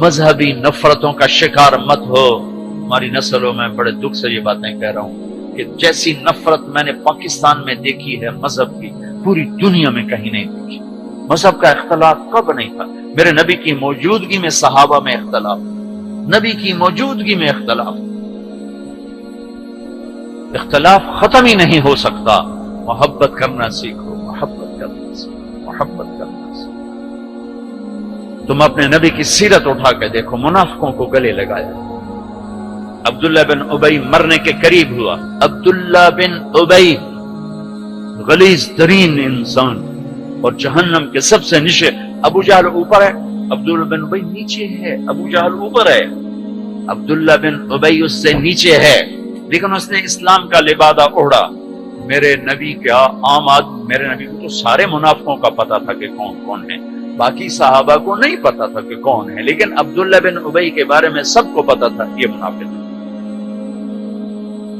مذہبی نفرتوں کا شکار مت ہو. ہماری نسلوں میں بڑے دکھ سے یہ باتیں کہہ رہا ہوں کہ جیسی نفرت میں نے پاکستان میں دیکھی ہے مذہب کی، پوری دنیا میں کہیں نہیں دیکھی. مذہب کا اختلاف کب نہیں تھا؟ میرے نبی کی موجودگی میں صحابہ میں اختلاف، نبی کی موجودگی میں اختلاف. اختلاف ختم ہی نہیں ہو سکتا. محبت کرنا سیکھو، محبت کرنا سیکھو، محبت کرنا سیکھو. تم اپنے نبی کی سیرت اٹھا کے دیکھو، منافقوں کو گلے لگایا. عبداللہ بن ابی مرنے کے قریب ہوا. عبداللہ بن ابی غلیظ ترین انسان اور جہنم کے سب سے نیچے. ابو جہل اوپر ہے، عبداللہ بن ابی نیچے ہے. ابو جہل اوپر ہے، عبداللہ بن ابی اس سے نیچے ہے، لیکن اس نے اسلام کا لبادہ اوڑھا. میرے نبی کا عام آدمی، میرے نبی کو تو سارے منافقوں کا پتا تھا کہ کون کون ہے، باقی صحابہ کو نہیں پتا تھا کہ کون ہے، لیکن عبداللہ بن ابی کے بارے میں سب کو پتا تھا یہ منافق ہے.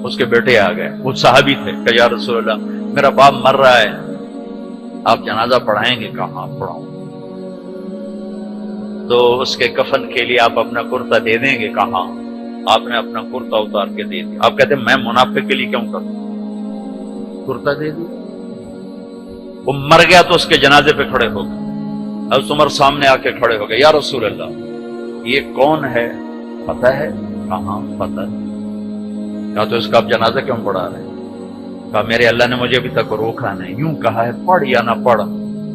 اس کے بیٹے آ گئے، وہ صحابی تھے، کہ یا رسول اللہ میرا باپ مر رہا ہے، آپ جنازہ پڑھائیں گے؟ کہاں پڑھاؤں؟ تو اس کے کفن کے لیے آپ اپنا کرتا دے دیں گے؟ کہاں؟ آپ نے اپنا کرتا اتار کے دے دیا. آپ کہتے ہیں میں منافق کے لیے کیوں کروں؟ کرتا دے دیا. وہ مر گیا تو اس کے جنازے پہ کھڑے ہو گئے. حضرت عمر سامنے آ کے کھڑے ہو گئے، یا رسول اللہ یہ کون ہے؟ پتہ ہے؟ کہاں پتہ ہے. کہا تو اس کا آپ جنازہ کیوں پڑھا رہے ہیں؟ کہا میرے اللہ نے مجھے ابھی تک روکا نہیں، یوں کہا ہے پڑھ یا نہ پڑھ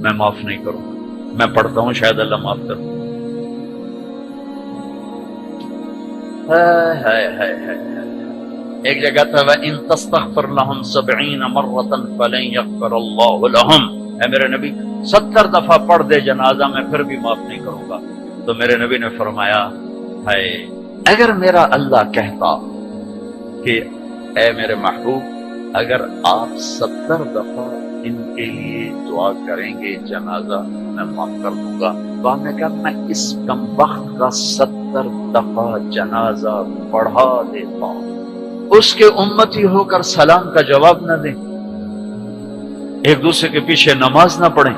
میں معاف نہیں کروں. میں پڑھتا ہوں، شاید اللہ معاف کروں. ایک جگہ تھا وَإِن تَسْتَغْفِرْ لَهُمْ 70 مَرَّةً فَلَن يَغْفِرَ اللَّهُ لَهُمْ. اے میرے نبی 70 دفعہ پڑھ دے جنازہ میں پھر بھی معاف نہیں کروں گا. تو میرے نبی نے فرمایا ہے اگر میرا اللہ کہتا کہ اے میرے محبوب اگر آپ 70 دفعہ ان کے لیے دعا کریں گے جنازہ میں معاف کر دوں گا، تو آپ نے کہا میں اس کمبخت کا 70 دفعہ جنازہ پڑھا دیتا ہوں. اس کے امتی ہو کر سلام کا جواب نہ دیں، ایک دوسرے کے پیچھے نماز نہ پڑھیں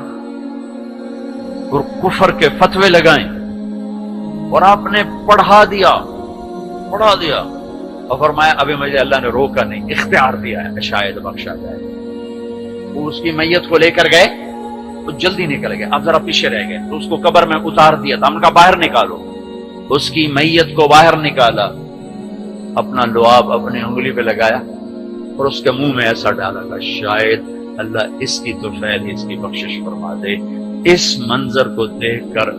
اور کفر کے فتوے لگائیں. اور آپ نے پڑھا دیا اور فرمایا ابھی مجھے اللہ نے روکا نہیں، اختیار دیا ہے، شاید بخشا جائے. وہ اس کی میت کو لے کر گئے تو جلدی نکل گئے، آپ ذرا پیچھے رہ گئے، تو اس کو قبر میں اتار دیا تھا. ہم کا باہر نکالو. اس کی میت کو باہر نکالا، اپنا لعاب اپنی انگلی پہ لگایا اور اس کے منہ میں ایسا ڈالا کہ شاید اللہ اس کی تو فعل اس کی بخشش فرما دے. اس منظر کو دیکھ کر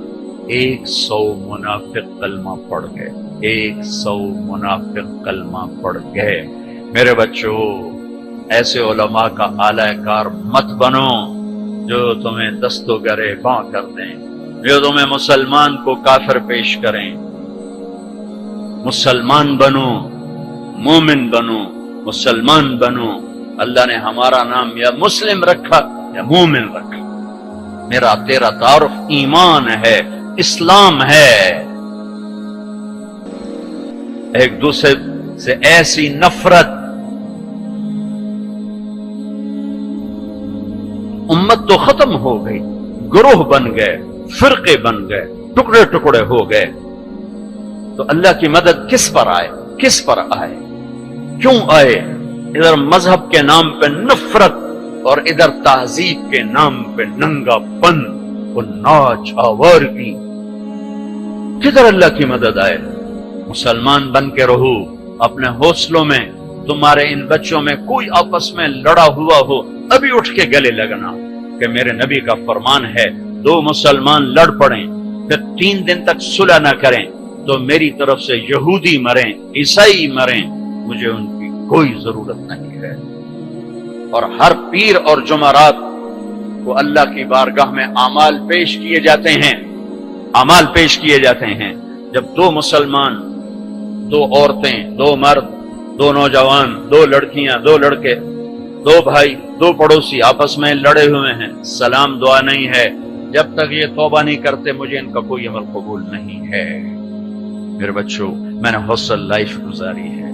100 منافق کلمہ پڑھ گئے. 100 منافق کلمہ پڑھ گئے. میرے بچوں ایسے علماء کا اعلی کار مت بنو جو تمہیں دست و گرے باں کر دیں، جو تمہیں مسلمان کو کافر پیش کریں. مسلمان بنو، مومن بنو، مسلمان بنو. اللہ نے ہمارا نام یا مسلم رکھا یا مومن رکھا. میرا تیرا تعارف ایمان ہے، اسلام ہے. ایک دوسرے سے ایسی نفرت، امت تو ختم ہو گئی، گروہ بن گئے، فرقے بن گئے، ٹکڑے ٹکڑے ہو گئے. تو اللہ کی مدد کس پر آئے؟ کس پر آئے؟ کیوں آئے؟ ادھر مذہب کے نام پہ نفرت اور ادھر تہذیب کے نام پہ ننگا پن اور ناچ آوارگی. کدھر اللہ کی مدد آئے؟ مسلمان بن کے رہو. اپنے حوصلوں میں تمہارے ان بچوں میں کوئی آپس میں لڑا ہوا ہو، ابھی اٹھ کے گلے لگنا کہ میرے نبی کا فرمان ہے 2 مسلمان لڑ پڑیں پھر 3 دن تک صلح نہ کریں تو میری طرف سے یہودی مریں، عیسائی مریں، مجھے ان کی کوئی ضرورت نہیں ہے. اور ہر پیر اور جمعرات کو اللہ کی بارگاہ میں اعمال پیش کیے جاتے ہیں. اعمال پیش کیے جاتے ہیں. جب 2 مسلمان، 2 عورتیں، 2 مرد، 2 نوجوان، 2 لڑکیاں، 2 لڑکے، 2 بھائی، 2 پڑوسی آپس میں لڑے ہوئے ہیں، سلام دعا نہیں ہے، جب تک یہ توبہ نہیں کرتے مجھے ان کا کوئی عمل قبول نہیں ہے. میرے بچوں میں نے حوصل لائف گزاری ہے.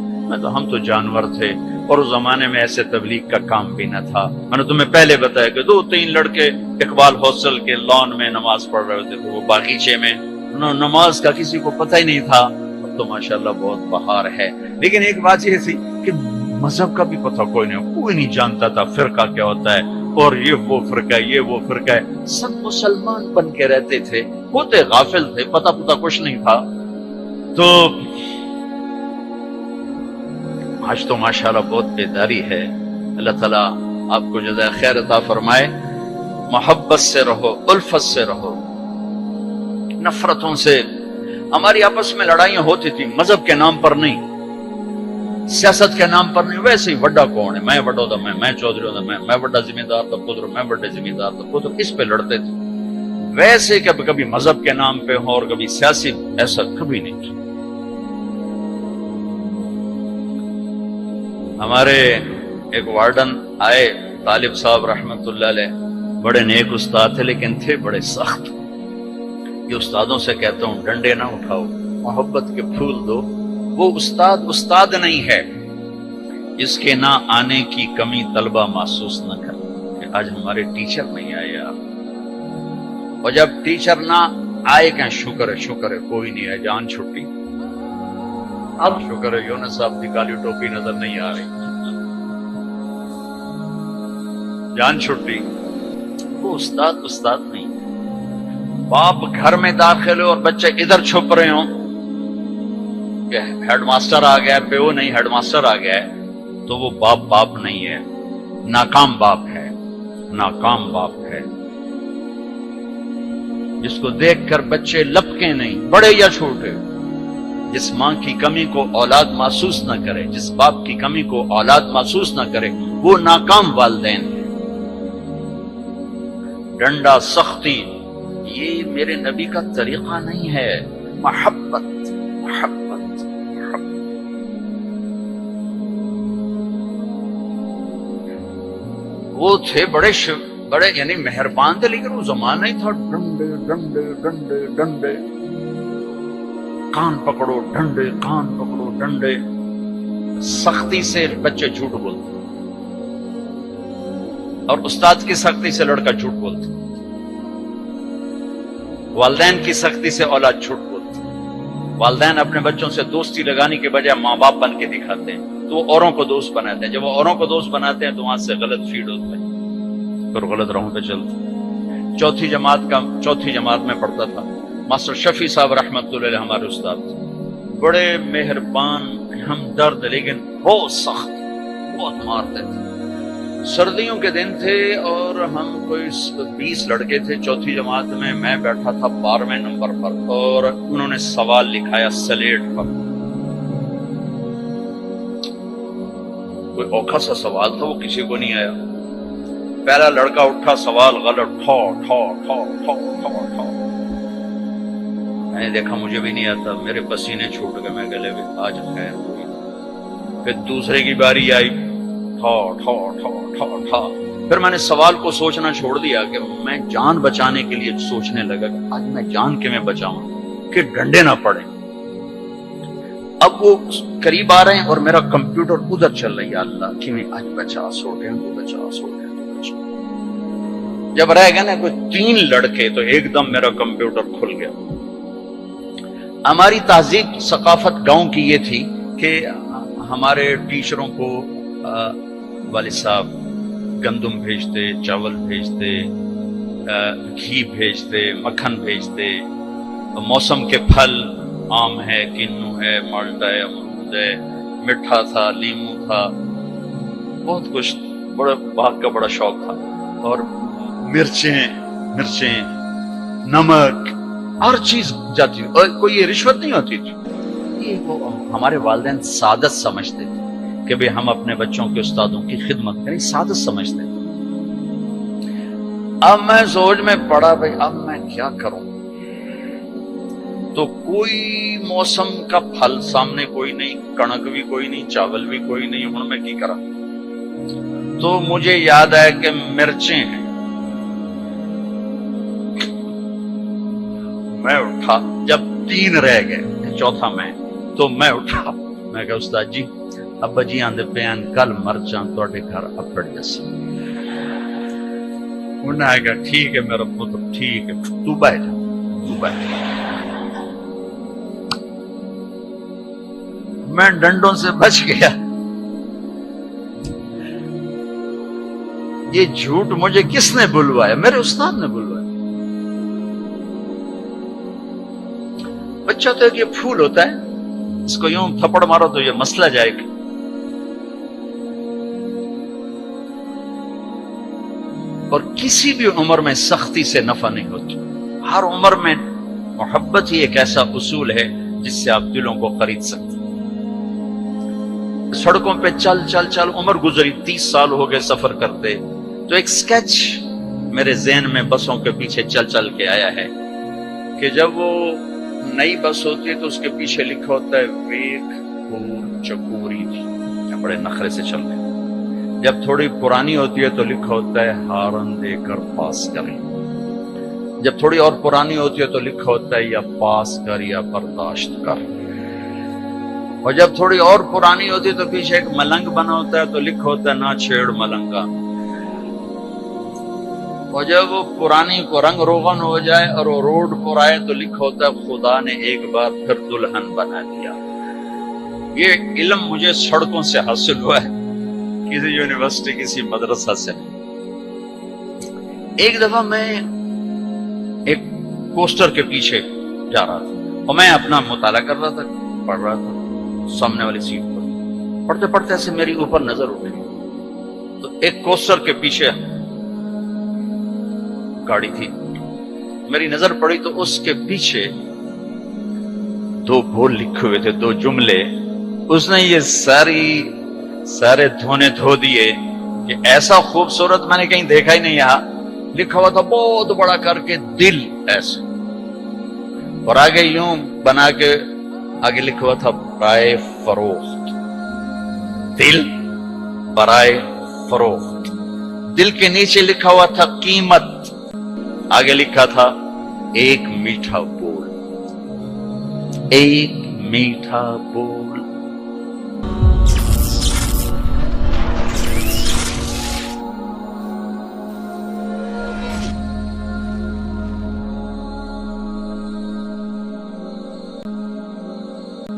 ہم تو جانور تھے اور اس زمانے میں ایسے تبلیغ کا کام بھی نہ تھا. میں نے تمہیں پہلے بتایا کہ 2-3 لڑکے اقبال حوصل کے لان میں نماز پڑھ رہے ہوتے تھے، وہ باغیچے میں نماز کا کسی کو پتہ ہی نہیں تھا. اب تو ماشاءاللہ بہت بہار ہے. لیکن ایک بات یہ تھی کہ مذہب کا بھی پتہ کوئی نہیں جانتا تھا فرقہ کیا ہوتا ہے، اور یہ وہ فرقہ ہے، یہ وہ فرقہ ہے. سب مسلمان بن کے رہتے تھے، ہوتے غافل تھے، پتہ کچھ نہیں تھا. تو آج تو ماشاءاللہ بہت بیداری ہے. اللہ تعالیٰ آپ کو جزائے خیر عطا فرمائے. محبت سے رہو، الفت سے رہو، نفرتوں سے. ہماری آپس میں لڑائیاں ہوتی تھی، مذہب کے نام پر نہیں، سیاست کے نام پر نہیں. ویسے ہی وڈا کون ہے، میں وڈا تھا، میں چودھری ہوتا، میں وڈا ذمہ دار تھا پتر، میں وڈا ذمہ دار تھا پتر، اس پہ لڑتے تھے. ویسے کبھی مذہب کے نام پہ ہو اور کبھی سیاسی، ایسا کبھی نہیں تھا. ہمارے ایک وارڈن آئے، طالب صاحب رحمت اللہ علیہ، بڑے نیک استاد تھے لیکن تھے بڑے سخت. یہ استادوں سے کہتا ہوں ڈنڈے نہ اٹھاؤ، محبت کے پھول دو. وہ استاد نہیں ہے جس کے نہ آنے کی کمی طلبہ محسوس نہ کر کہ آج ہمارے ٹیچر نہیں آئے یار. اور جب ٹیچر نہ آئے کہ شکر ہے کوئی نہیں ہے، جان چھٹی. اب شکر ہے یونس صاحب کی کالی ٹوپی نظر نہیں آ رہی، جان چھٹی. وہ استاد نہیں. باپ گھر میں داخل ہو اور بچے ادھر چھپ رہے ہوں کہ ہیڈ ماسٹر آ گیا، پیو نہیں ہیڈ ماسٹر آ گیا ہے، تو وہ باپ نہیں ہے، ناکام باپ ہے. ناکام باپ ہے جس کو دیکھ کر بچے لپکیں نہیں، بڑے یا چھوٹے. جس ماں کی کمی کو اولاد محسوس نہ کرے، جس باپ کی کمی کو اولاد محسوس نہ کرے، وہ ناکام والدین ہیں. ڈنڈا، سختی، یہ میرے نبی کا طریقہ نہیں ہے. محبت. وہ تھے بڑے یعنی مہربان تھے، لیکن وہ زمانہ ہی تھا ڈنڈے. کان پکڑو ڈنڈے. سختی سے بچے جھوٹ بولتے اور استاد کی سختی سے لڑکا جھوٹ بولتا. والدین کی سختی سے اولاد جھوٹ بولتی. والدین اپنے بچوں سے دوستی لگانے کے بجائے ماں باپ بن کے دکھاتے ہیں، تو وہ اوروں کو دوست بناتے ہیں. جب وہ اوروں کو دوست بناتے ہیں تو وہاں سے غلط فیڈ ہوتا ہے، پھر غلط راہوں پہ چلتے. چوتھی جماعت میں پڑھتا تھا. ماسٹر شفیع صاحب رحمت اللہ علیہ ہمارے استاد تھے، بڑے مہربان، ہمدرد، لیکن بہت سخت، بہت مارتے تھے. سردیوں کے دن تھے اور ہم کوئی 20 لڑکے تھے چوتھی جماعت میں بیٹھا تھا 12ویں نمبر پر، اور انہوں نے سوال لکھایا سلیٹ پر. کوئی اوکھا سا سوال تھا، وہ کسی کو نہیں آیا. پہلا لڑکا اٹھا، سوال غلط، ٹھو ٹھو ٹھو ٹھو ٹھو ٹھو. میں نے دیکھا مجھے بھی نہیں آتا، میرے پسینے چھوٹ گئے، میں گلے میں آج خیر ہوئی. پھر دوسرے کی باری آئی، ٹھو ٹھو ٹھو ٹھو ٹھو. پھر میں نے سوال کو سوچنا چھوڑ دیا کہ میں جان بچانے کے لیے سوچنے لگا کہ آج میں جان کے میں بچاؤں کہ ڈنڈے نہ پڑیں. اب وہ قریب آ رہے ہیں اور میرا کمپیوٹر ادھر چل رہی ہے، اللہ کہ میں آج بچا سوٹے تو بچا سوٹے. جب رہ گئے نا کوئی 3 لڑکے تو ایک دم میرا کمپیوٹر کھل گیا. ہماری تہذیب ثقافت گاؤں کی یہ تھی کہ ہمارے ٹیچروں کو والد صاحب گندم بھیجتے، چاول بھیجتے، گھی بھیجتے، مکھن بھیجتے. موسم کے پھل، آم ہے، کنو ہے، مالٹا ہے، امرود ہے، میٹھا تھا، لیمو تھا، بہت کچھ. بڑا باغ کا بڑا شوق تھا. اور مرچیں، نمک، ہر چیز جاتی. اور کوئی یہ رشوت نہیں ہوتی تھی. یہ وہ ہمارے والدین سعادت سمجھتے تھے کہ بھئی ہم اپنے بچوں کے استادوں کی خدمت کریں، سعادت سمجھتے تھے. اب میں سوچ میں پڑا بھئی اب میں کیا کروں. تو کوئی موسم کا پھل سامنے کوئی نہیں، کنک بھی کوئی نہیں، چاول بھی کوئی نہیں. ہوں میں کی کرا؟ تو مجھے یاد آیا کہ مرچیں ہیں. میں اٹھا، جب 3 رہ گئے، چوتھا میں، تو میں اٹھا. میں کہا استاد جی ابا جی آندے پیان کل مرچاں توڑے گھر اپڑ جیسا. انہوں نے کہا ٹھیک ہے میرا پتر، ٹھیک ہے، تو بیٹھ. میں ڈنڈوں سے بچ گیا. یہ جھوٹ مجھے کس نے بلوایا؟ میرے استاد نے بلوایا. بچہ تو ایک یہ پھول ہوتا ہے، اس کو یوں تھپڑ مارو تو یہ مسئلہ جائے گا. اور کسی بھی عمر میں سختی سے نفع نہیں ہوتی. ہر عمر میں محبت ہی ایک ایسا اصول ہے جس سے آپ دلوں کو خرید سکتے. سڑکوں پہ چل چل چل عمر گزری، 30 سال ہو گئے سفر کرتے، تو ایک سکیچ میرے ذہن میں بسوں کے پیچھے چل چل کے آیا ہے کہ جب وہ نئی بس ہوتی ہے تو اس کے پیچھے لکھا ہوتا ہے ویک پور چکوری تھی، بڑے نخرے سے چل رہے. جب تھوڑی پرانی ہوتی ہے تو لکھا ہوتا ہے ہارن دے کر پاس کریں. جب تھوڑی اور پرانی ہوتی ہے تو لکھا ہوتا ہے یا پاس کر یا برداشت کر. اور جب تھوڑی اور پرانی ہوتی ہے تو پیچھے ایک ملنگ بنا ہوتا ہے تو لکھا ہوتا ہے نہ چھیڑ ملنگا. اور جب وہ پرانی کو رنگ روغن ہو جائے اور وہ روڈ پر آئے تو لکھا ہوتا ہے خدا نے ایک بار پھر دلہن بنا دیا. یہ علم مجھے سڑکوں سے حاصل ہوا ہے، کسی یونیورسٹی کسی مدرسہ سے نہیں. ایک دفعہ میں ایک پوسٹر کے پیچھے جا رہا تھا اور میں اپنا مطالعہ کر رہا تھا، پڑھ رہا تھا سامنے والی سیٹ پر. پڑھتے پڑھتے ایسے میری اوپر نظر اٹھی تو ایک پوسٹر کے پیچھے گاڑی تھی. میری نظر پڑی تو اس کے پیچھے 2 بول لکھے ہوئے تھے، 2 جملے. اس نے یہ سارے دھونے دھو دیے کہ ایسا خوبصورت میں نے کہیں دیکھا ہی نہیں. یہاں لکھا ہوا تھا بہت بڑا کر کے دل ایسے، اور آگے یوں بنا کے آگے لکھا ہوا تھا برائے فروخت. دل برائے فروخت. دل کے نیچے لکھا ہوا تھا قیمت، آگے لکھا تھا ایک میٹھا بول. ایک میٹھا بول